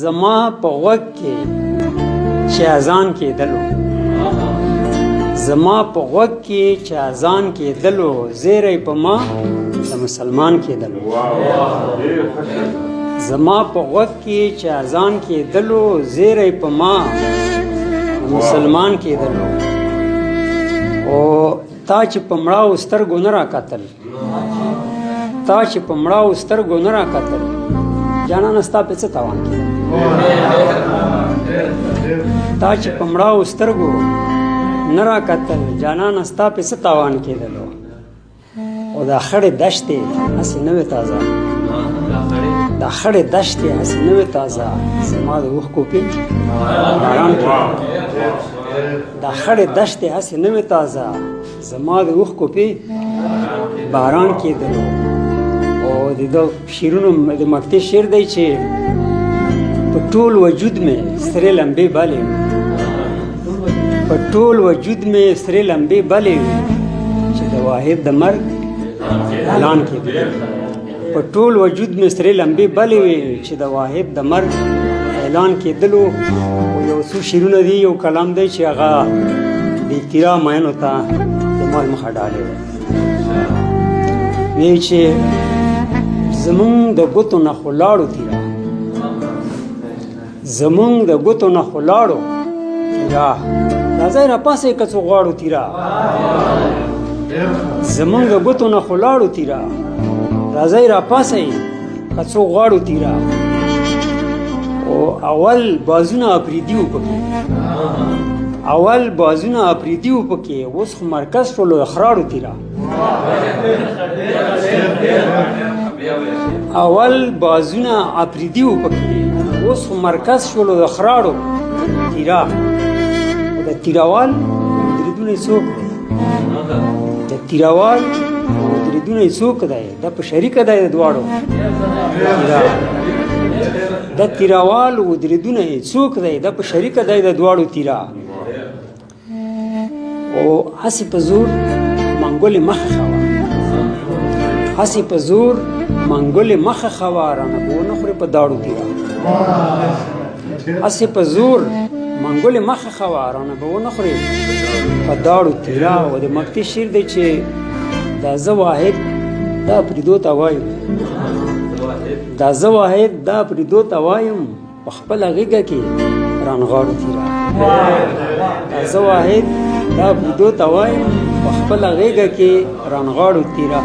زما په غوږ کې چې اذان کېدلو زما په غوږ کې چې اذان کېدلو زیری په ما د مسلمان کېدلو زما په غوږ کې چې اذان کېدلو زیری په ما د مسلمان کېدلو او تا چې په مړاو سترګو نه راکتل تا چې په مړاو سترګو نه راکتل جانانه ستا په څه تاوان کېدل تا چې په مړاو سترګو نه راکتل جانانه ستا په څه تاوان کېدلو او دا خړې دشتې هسې نه وې تازه دا خړې دشتې هسې نه وې تازه زما د اوښکو پې باران کېدلو دا خړې دشتې هسې نه وې تازه زما د اوښکو پې باران کېدلو او د شیرونو د مکتې شعر دی چې په ټول وجود مې سرې لمبې بلې وي په ټول وجود مې سرې لمبې بلې وي چې د واحد د مرګ اعلان کېدلو په ټول وجود مې سرې لمبې بلې وي چې د واحد د مرګ اعلان کېدلو او یو څو شعرونه دي یو کلام دی چې هغه د اطلاع مینو ته زما مخه ډالې وی چې زمونږ د ګوتو نه خو لاړو تیرا زمونږ د ګوتو نه خو لاړو تیرا راځئ راپاسئ که څو غواړو تیرا زمونږ د ګوتو نه خو لاړو تیرا راځئ راپاسئ که څو غواړو تیرا او اول بازونه اپریدي و پکې اول بازونه اپریدي و پکې اوس خو مرکز شولو د خراړو تیرا اول بازونه اپریدي و پکې اوس خو مرکز شولو د خراړو تیرا د تیراوال دریدونه څوک دی د تیراوال دریدونه څوک دی دا په شریکه دی د دواړو د تیراوال و دریدونه څوک دی دا په شریکه دی د دواړو تیرا او هسې په زور منګولې مخه خوا هسې په زور منګولې مخه خوا رانه به ونه خورې په داړو تیرا هسې په زور منګولې مخه خوا رانه به ونه خورې په داړو تیرا او د مکتې شعر دی چې دا زه واحد دا پریدو ته وایم دا زه واحد دا پریدو ته وایم په خپله غېږه کې رانغاړو تیرا دا زه واحد دا پریدو ته وایم په خپله غېږه کې رانغاړو تیرا